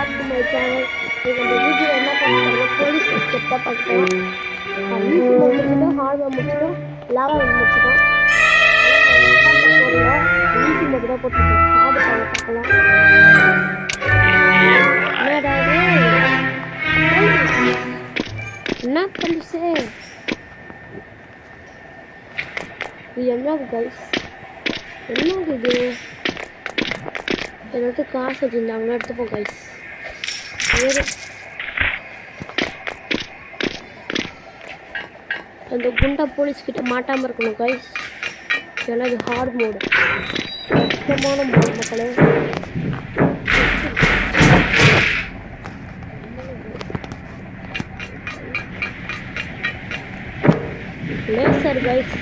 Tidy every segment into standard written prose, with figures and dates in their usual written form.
back to my channel. இந்த video என்ன பண்ணுறோம், போலீஸ் எஸ்கேப் தான் பார்க்குறோம். ஈஸி மோட் முடிச்சிட்டோம், ஹார்ட் மோட் முடிச்சிட்டோம், லாவா மோட் முடிச்சிட்டோம். ஈஸி மோட் தான் போட்டுருக்கோம். ஹார்ட் பார்க்கலாம். என்ன பண்ணுச்சு இது? என்ன கைஸ், என்ன இது? என்னோட காசு வச்சுருந்தாங்கன்னா எடுத்துப்போம் கைஸ். அந்த குண்டா போலீஸ் கிட்ட மாட்டாமல் இருக்கணும் கைஸ். ஏன்னா இது ஹார்ட் மோடு, கஷ்டமான மோடு மக்களே. லேசர் கைஸ்,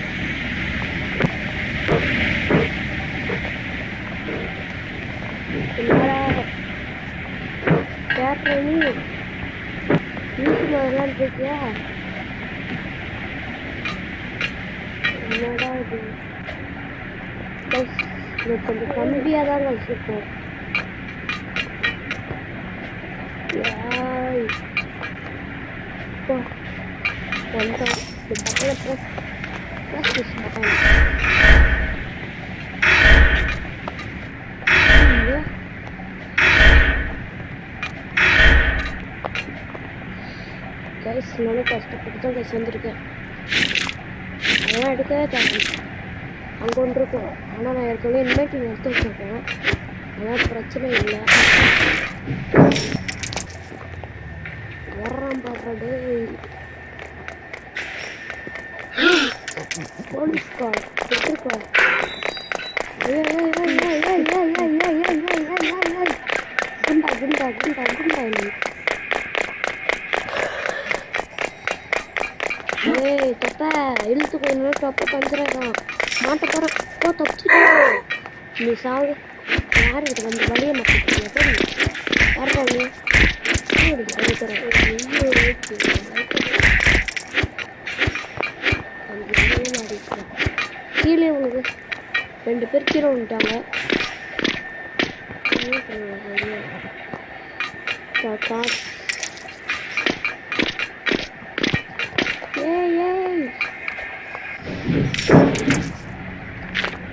நீ ஈஸி மாதிரிலாம் இருக்கியா? என்னடா இது? கொஞ்சம் கம்மியாக தான் வச்சுருக்கோம். பக்கத்தில் ப்ரெஸ் பட்டன். கைஸ் நானும் கஷ்டப்பட்டு தான் கைஸ் வந்திருக்கேன். அதெல்லாம் எடுக்கவே தேவை. அங்கே ஒன்று இருக்கும், ஆனால் நான் ஏற்கனவே இன்வைட்டிங் எடுத்து வச்சுருக்கேன். அதெல்லாம் பிரச்சனை இல்லை. வர்றான் பாடுறது போலீஸ் கார் எடுத்துருக்கார். குண்டா குண்டா குண்டா குண்டா ஏய் தப்பா இழுத்து கொஞ்சம் தப்பா பஞ்சிடலாம். மாட்ட போகிறேன். ஓ தப்பிச்சுட்டு நீ சாவு. யாருக்கிட்ட வந்து வழியை மாட்டிக்கிட்டீங்க? சரி யாருக்காங்க கீழே உங்களுக்கு 2 பேர் கீழே வந்துட்டாங்க.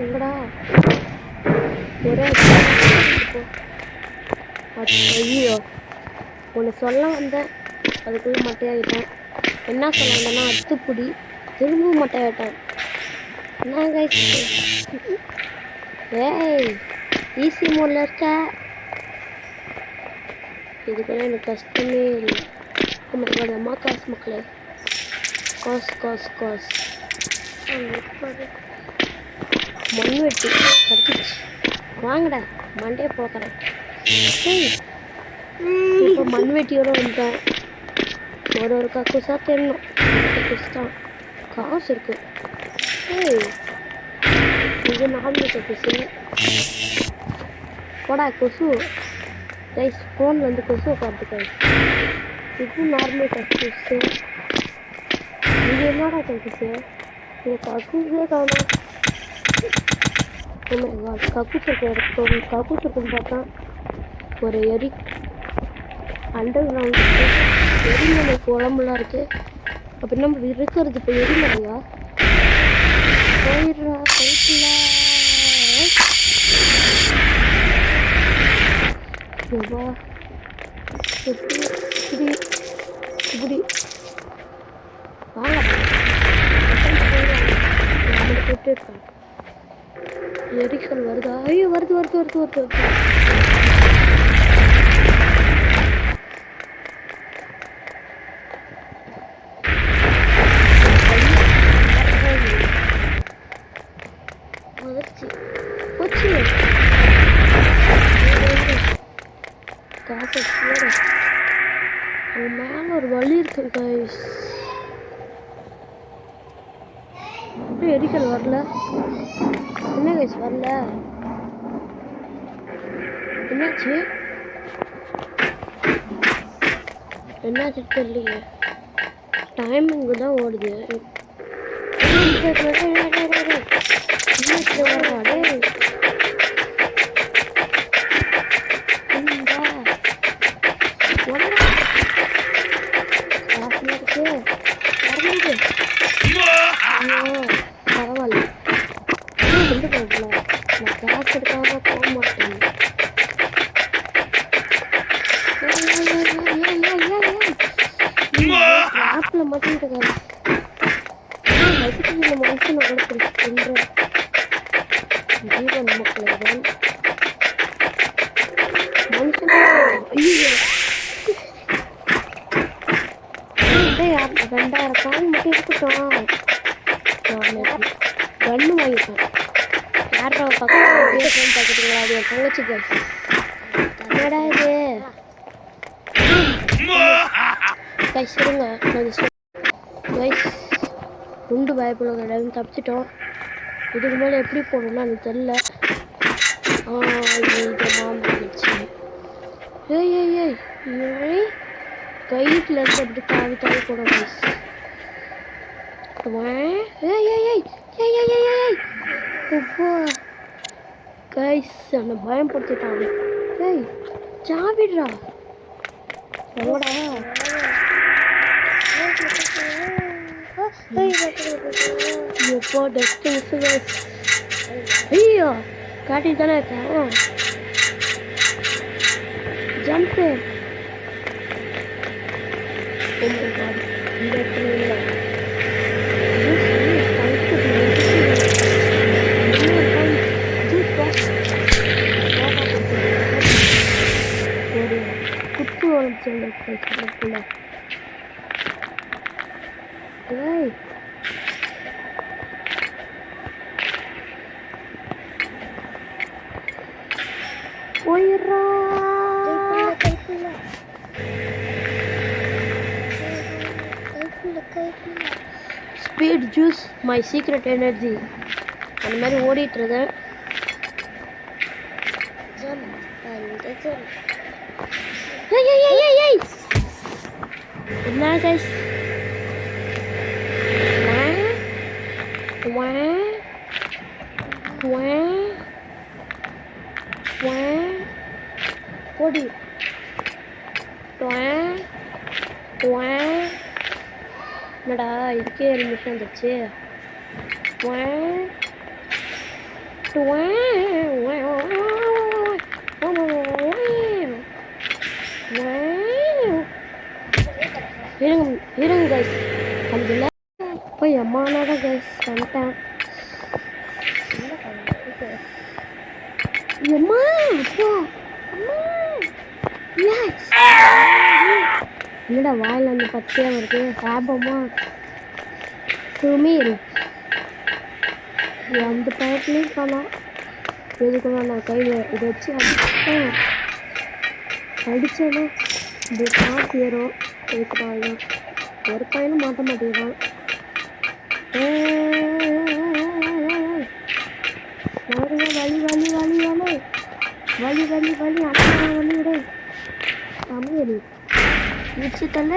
எங்கடா ஒரே ஐயோ ஒன்று சொல்ல வந்தேன், அதுக்குள்ளே மட்டையாகிட்டேன். என்ன சொல்ல வந்தேன்னா அத்துப்புடி, திரும்பவும் மட்டையாகிட்டேன். என்ன கைஸ்? ஏய் ஈஸி மோடில் இருக்க. இதுக்கெல்லாம் எனக்கு கஷ்டமே இல்லை. அம்மா காசு மக்களே, காசு காசு காசு. மண்வெட்டி கட்டிச்சு வாங்கடா, மண்டே போக்குறேன். இப்போ மண்வெட்டியோட வந்துட்டேன். ஒரு கக்குசா தெரியணும். கக்குசு தான் காசு இருக்கு. இது நார்மல் கக்குசு. போடா கொசு கைஸ், ஃபோனில் வந்து கொசு உட்காந்து கைஸ். இது நார்மல் கக்குசு. இது என்னடா கக்குசு? இது கக்குசே காணும். கக்கூஸ் இருக்குன்னு பார்த்தா ஒரு அண்டர் கிரவுண்ட் எரிமலை குழம்புலாம் இருக்கு. அப்படி நம்ம இருக்கிறது இப்போ எரிமலையா? போயிடுறா போயிட்டுல. இப்படி வாங்க போயிட்டு இருக்காங்க. எரிக்கல் வருதா? ஐயோ வருது வருது வருது வருது வருது. மேல ஒரு வழி இருக்கு கைஸ். எரிக்கல் வரல. என்ன கைஸ் வரல? என்னாச்சு என்னாச்சு தெரியலையே. டைமிங்கு தான் ஓடுது. மாட்டேங்குது அதுக்கு இந்த மனுஷனை கூட பிடிக்கின்ற ஜீவன் மக்களுடன் மனுஷன் ஐயோ 2000 காயின் மட்டும் இருக்கட்டும் கண்ணு வாங்கிட்டேன் யாரா பக்கத்தில் பார்க்குறீங்களா அது என் தங்கச்சி கேஸ் என்னடா இது கைஸ் இருங்க கைஸ் குண்டு பயப்பட கிடையாது தப்பிச்சிட்டோம் இதுக்கு மேலே எப்படி போடணும்னு எனக்கு தெரில மாம்பிடுச்சு ஏய் ஏய் ஏய் ஏய் கைட்டில் இருந்து அப்படி தாவி தாவி போடும் கைஸ் ஏய் ஏய் ஏய் ஏய் ஏய் ஏய் ஏய் அப்பா கைஸ் அந்த பயன்படுத்திட்டாங்க ஏய் சாவிடுறா எவ்வளோடா எப்போ டஸ்ட்டு மிஸ்ஸு ஐயோ காட்டிட்டு தானே இருக்கேன் ஜம்ப்பு இந்த இடத்துல இல்லை குத்து உழைச்சு போயிடுறா speed juice my secret energy அந்த மாதிரி ஓடிட்டுருது என்ன கைஸ் ஓடி என்னடா இதுக்கே 2 நிமிஷம் வந்துச்சு இருங்க கைஸ் அப்துல்லா போய் அம்மானோட கைஸ் வந்துட்டேன் அம்மா அப்பா என்னடா வாயில் வந்து பச்சையாக வருது சாபமா துமீர் அந்த பயத்துலேயும் காணோம் எதுக்குன்னா நான் கையில் இதை வச்சு அடித்தேன்னா இது காசு ஏறும் எடுத்துட்டாங்க ஒரு பையனும் மாட்ட மாட்டேங்கிறான் வலி வலி வலி வலி வலி வலி வலி அண்ணா வலி விட தமிழ் வச்சுத்தல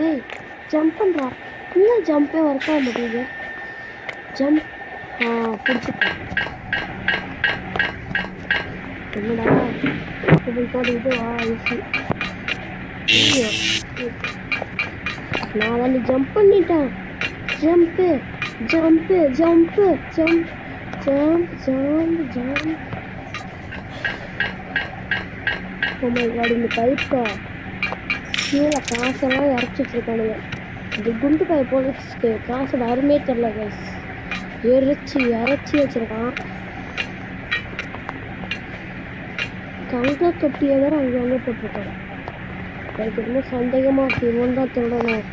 ஏய் ஜம்ப் பண்ணுறா இன்னும் ஜம்பே ஒர்க் ஆக மாட்டேங்குது ஜம்ப் பிடிச்சிட்டேன் என்னடா இது நான் வந்து ஜம்ப் பண்ணிட்டேன் jump jump jump jump jump jump jump இந்த பைப்பை கீழே காசெல்லாம் இறச்சி வச்சுருக்கானுங்க இந்த குண்டு பாய் போலீஸ்க்கு காசோட அருமையே தெரில கைஸ் இறச்சி வச்சுருக்கான் தங்க தொட்டியை வேறு அங்கே போட்டிருக்காங்க எனக்கு ரொம்ப சந்தேகமாக இவன் தான் திருடணும்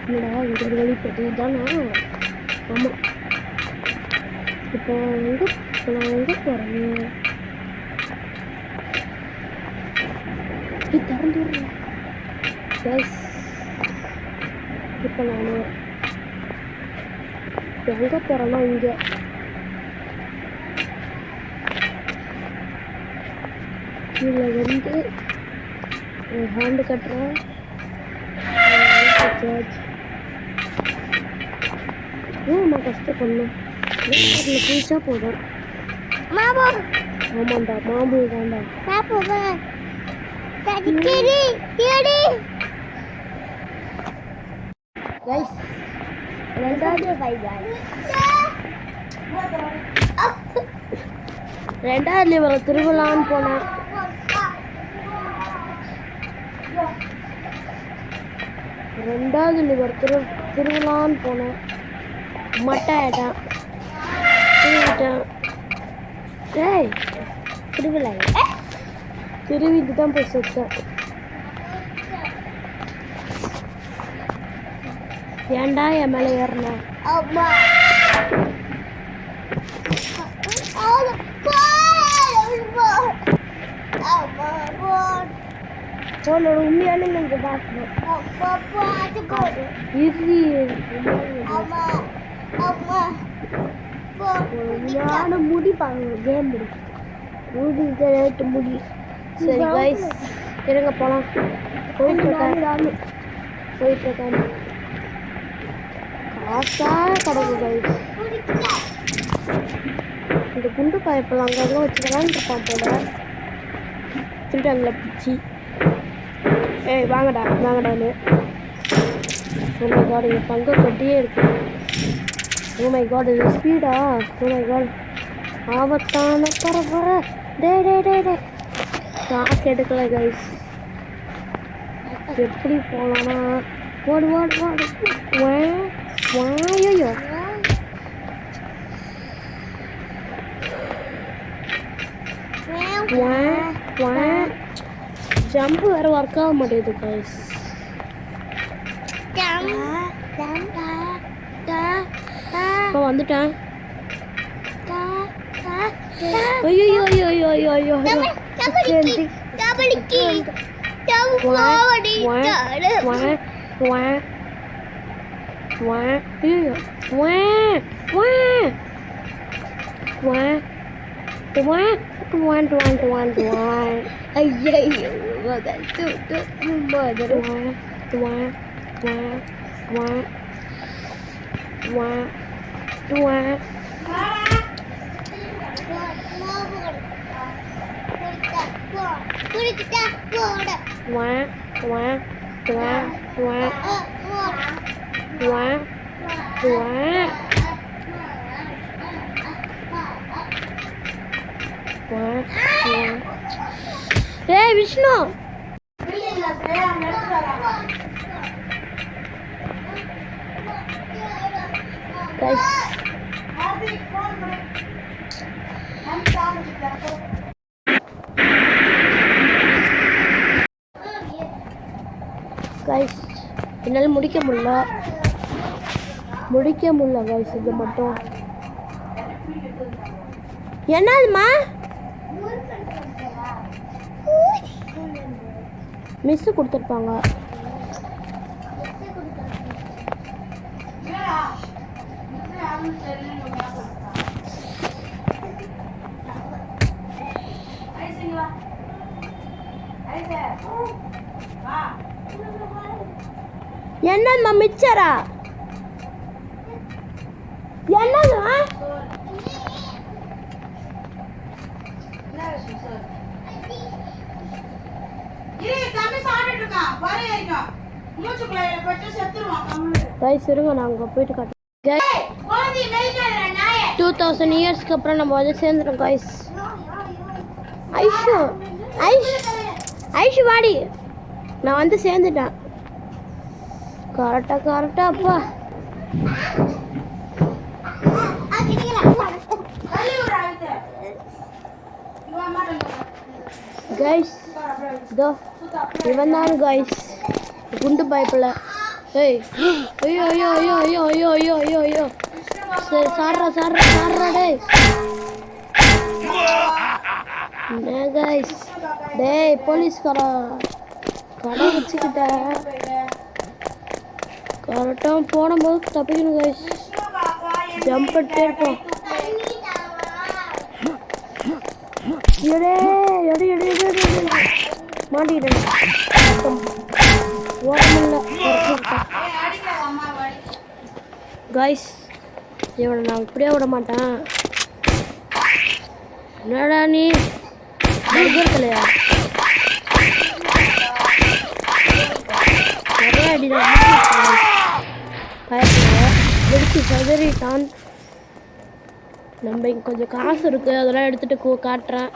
என்னடா இங்கே ஒரு வழி போட்டு தானே ஆமாம் இப்போ நான் எங்கே போகிறேன் இப்படி திறந்து விடுறேன் கைஸ் இப்போ நான் எங்கே போகிறேன்னா இங்கே கீழே வந்து ஹேண்டு கட்டுறேன் ஏன் நான் கஷ்டப்படணும் அதில் குளிச்சா போதும் ஆமாண்டா மாம்பூ தாண்டா கைஸ் ரெண்டாவது ரெண்டாவது லிவர் திருவிழான்னு போனேன். ரெண்டாவது லிவர் திருவிழான்னு போனேன். மட்டை ஆயிட்டேன். ஏய் திருவிழா திருவிட்டு தான் போய் செத்தேன். ஏன்டா என் மேலே ஏறினேன்? உன்னோட உண்மையான நீங்க பார்க்கணும். உண்மையான முடி பாருங்க. கேம் முடி. சரி கைஸ் இருங்க போலாம். போயிட்டு காசா கிடக்கு கைஸ். இந்த குண்டு பாயப்பெல்லாம் அங்கெல்லாம் வச்சுக்கலான்னு இருப்பான் போல. திருட்டாங்கள பிடிச்சி ஏய் வாங்கடான்னு. ஓ மை காட் இங்கே தங்க கட்டியே இருக்கு. ஓ மை காட் இது ஸ்பீடா? ஓ மை காட் ஆபத்தான பரபர. டே காசு எடுக்கல கைஸ். எப்படி போகலான்னா ஓடு வாயோ ஜம்ப் வேற ஒர்க் ஆக மாட்டேங்குது கைஸ். இப்போ வந்துட்டேன். ஐயோ ஏய் விஷ்ணு கைஸ் என்னால் முடிக்க முடியல கைஸ். இது மட்டும் என்னதுமா மிஸ் கொடுத்துருப்பாங்க. என்னம்மா மிச்சரா? என்னம்மா கைஸ் இருங்க நான் அங்கே போயிட்டு காட்டுறேன். 2000 இயர்ஸ்க்கு அப்புறம் நம்ம வந்து சேர்ந்துட்டோம் கைஸ். ஐஷு வாடி. நான் வந்து சேர்ந்துட்டேன். கரெக்டா அப்பா. கைஸ் இதோ இவன் தான் கைஸ் குண்டு பைப்பில். ஏய் ஐயோ சரி சாடுறா டேய். என்ன கைஸ் டேய் போலீஸ்காரா கடை வச்சுக்கிட்ட கரெக்டாக போடும்போது தப்பிக்கணும் கைஸ். ஜம்ப் பண்ணிட்டே இருப்போம். மாட்டிக்கிட்டேன். கைஸ் இவனை நான் இப்படியே விட மாட்டேன். என்னடா நீ இல்லையா? நிறைய அடிதான் பயப்பட வெடிச்சு சதறிட்டான். நம்ம இங்கே கொஞ்சம் காசு இருக்குது, அதெல்லாம் எடுத்துகிட்டு காட்டுறேன்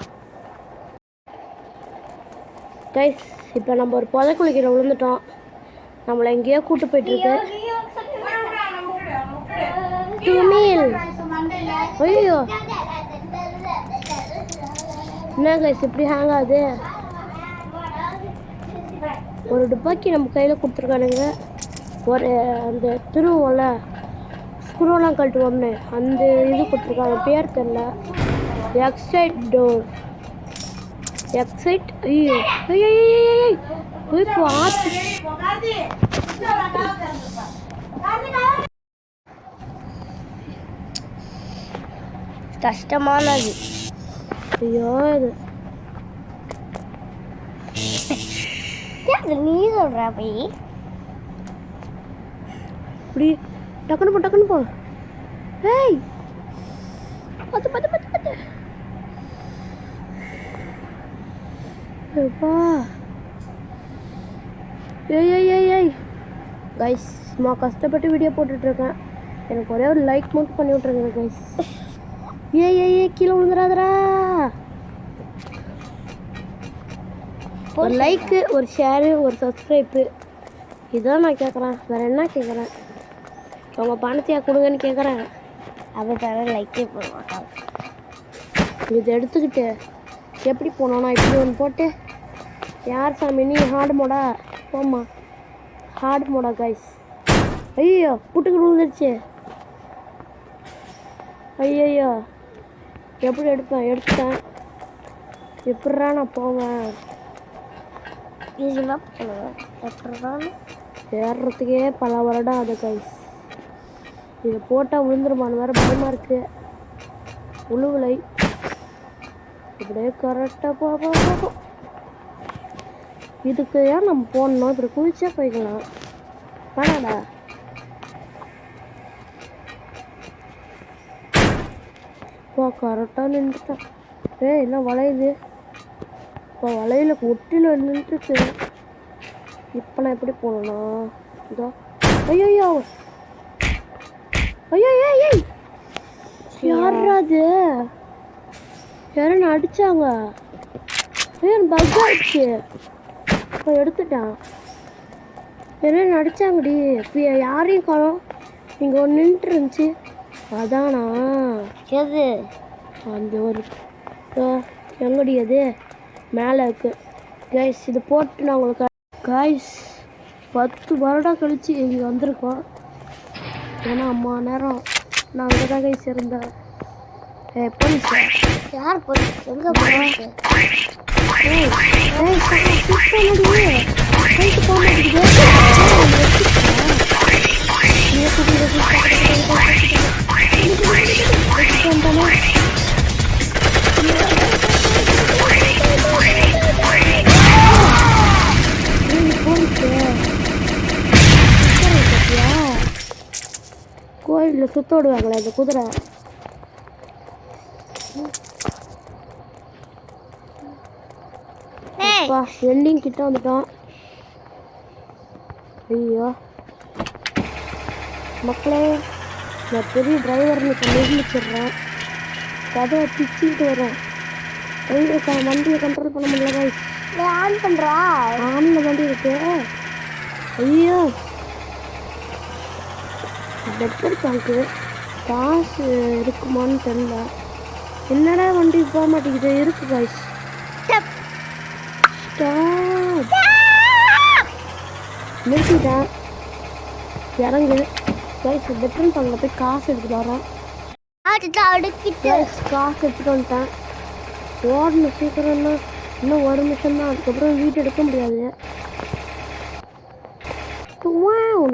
கைஸ். இப்போ நம்ம ஒரு புதைக்குழிக்கிற விழுந்துட்டோம். நம்மளை எங்கேயோ கூட்டு போயிட்டுருக்கு. ஐயோ என்ன கைஸ் இப்படி ஹேங் ஆகுது? ஒரு துப்பாக்கி நம்ம கையில் கொடுத்துருக்கானுங்க. ஒரு அந்த திருவோம்ல ஸ்க்ரூலாம் கழட்டுவோம்னு அந்த இது கொடுத்துருக்காங்க, பேர் தெரில. Excite door excite. ஐயோ ஐயோ இப்போ ஆச்சு. கஷ்டமானது. ஐயோ இது நீ சொல்ற போய் இப்படி டக்குன்னு போ. ஏய் பத்து பத்து பத்து பத்து அப்பா. ஏய் கைஸ், நான் கஷ்டப்பட்டு வீடியோ போட்டுட்ருக்கேன். எனக்கு ஒரே ஒரு லைக் மட்டும் பண்ணி விட்ருங்க கைஸ். ஏய் கீழே விழுந்துடாதரா. ஒரு லைக்கு, ஒரு ஷேரு, ஒரு சப்ஸ்கிரைப்பு, இதுதான் நான் கேட்குறேன். வேறு என்ன கேட்குறேன்? உங்கள் பணத்தையா கொடுங்கன்னு கேட்குறேன். அதை தவிர லைக்கே போட மாட்டாங்க. இதை எடுத்துக்கிட்டு எப்படி போனோன்னா இப்படி ஒன்று போட்டு, யார் சாமி நீ ஹார்டு மோடா போம்மா, ஹார்டு மோடா கைஸ். ஐயோ புட்டுக்கு விழுந்துருச்சு. ஐயோ எப்படி எடுத்துட்டேன். எப்படிரா நான் போவேன்? ஏறுறதுக்கே பல வருடம் அது கைஸ். இதை போட்டால் விழுந்துருமான்னு வேறு பயமாக இருக்குது. உழுவலை இப்படியே கரெக்டாக போகும். இதுக்கு ஏன் நம்ம போடணும்? இப்படி குளிச்சா போய்க்கலாம். வேணாடா. கரெக்டாக நின்றுட்டேன். என்ன வளையுது? இப்போ வளையல ஒட்டில நின்றுட்டு. இப்போ நான் எப்படி போகணும்னா இதோ. ஐயோ யாராது? யாரும் அடிச்சாங்க. பக் ஆயிடுச்சு. இப்போ எடுத்துட்டான். என்ன அடிச்சாங்கடி? இப்போ யாரையும் காணோம். இங்கே ஒன்று நின்றுட்டு இருந்துச்சு. அதானா எது? அந்த ஒரு எங்கடி அது மேலே இருக்கு கைஸ். இது போட்டு நான் உங்களுக்கு கைஸ் 10 வருடம் கழிச்சு இங்கே வந்திருக்கோம். ஏன்னா அம்மா நேரம் நான் அங்கே தான் கைஸ் இருந்தேன். போலீஸ் யார் போலீஸ்? எங்கே போலீஸ்? கோயிலில் சுத்த விடுவாங்களே அந்த குதிரை. எண்டிங் கிட்ட வந்துட்டோம். ஐயோ மக்களே, நான் பெரிய டிரைவர்னு நிர்மிச்சிடுறேன். கதை பிச்சுக்கிட்டு வரேன். வண்டியை கண்ட்ரோல் பண்ண முடியல கைஸ். ஆன் பண்ணுறா? ஆனில் வண்டி இருக்கு. ஐயோ பெட்ரோல் பங்க்கு காசு இருக்குமான்னு தெரியல. என்னடா வண்டி போக மாட்டேங்குது. இருக்கு கைஸ். நிறுத்திட்டேன். இறங்கு கைஸ். பெட்ரோல் பங்கில் போய் காசு எடுத்துட்டு வரேன். காசு எடுத்துட்டு வந்துட்டேன். ஓடணும் சீக்கிரம்னா. இன்னும் ஒரு நிமிஷம் தான். அதுக்கப்புறம் வீட்டு எடுக்க முடியாது.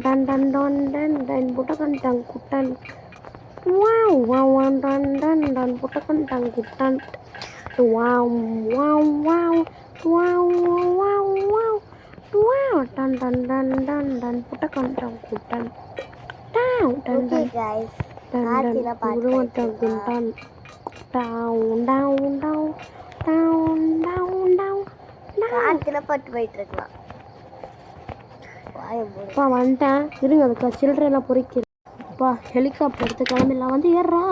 டன் டன் டன் டன் டன் புட்டகன் டங் குட்டன். டன் டன் டன் புட்டகன் டங் குட்டன். டன் டன் டன் டன் டன் புட்டகன் டங் குட்டன். டன் டன் டன் குட்டன். காத்துல பட்டு போயிட்டு இருக்கலாம். அப்பா வந்துட்டேன். இருங்க அதுக்கு சில்லறையெல்லாம் பொறிக்கிறேன். அப்பா ஹெலிகாப்டர் எடுத்து கிளம்பிடலாம். வந்து ஏறா.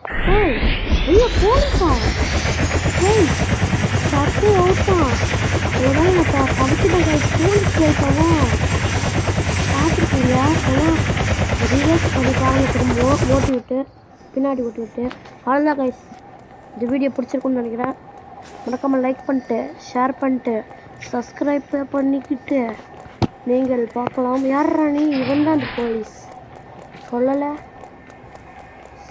ஏய் ஐயோ போலீஸா ஏய் சட்டை ஓட்டான் உடனே நான் படிச்சுட்டேன் கைஸ் போலீஸ் கேட்கவும் பார்த்துருக்கீங்களா ஆனால் ரிவர்ஸ் பண்ணி காரணம் திரும்ப ஓட்டி விட்டு பின்னாடி ஓட்டி விட்டு அவ்வளோதான் கைஸ் இந்த வீடியோ பிடிச்சிருக்குன்னு நினைக்கிறேன் மறக்காமல் லைக் பண்ணிட்டு ஷேர் பண்ணிட்டு சப்ஸ்கிரைப் பண்ணிக்கிட்டு நீங்கள் பார்க்கலாம் யாரா நீ இவன் தான் அந்த போலீஸ் சொல்லலை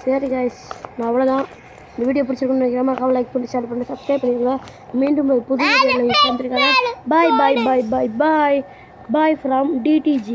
சரி கைஸ் நான் அவ்வளோதான் இந்த வீடியோ பிடிச்சிருக்குன்னு நினைக்கிறேன் மறக்காமல் லைக் பண்ணி ஷேர் பண்ணி சப்ஸ்கிரைப் பண்ணிடுங்க மீண்டும் ஒரு புது வீடியோவில் சந்திருக்கிறேன் பாய் பாய் பாய் பாய் பாய் பாய் ஃப்ரம் டிடிஜி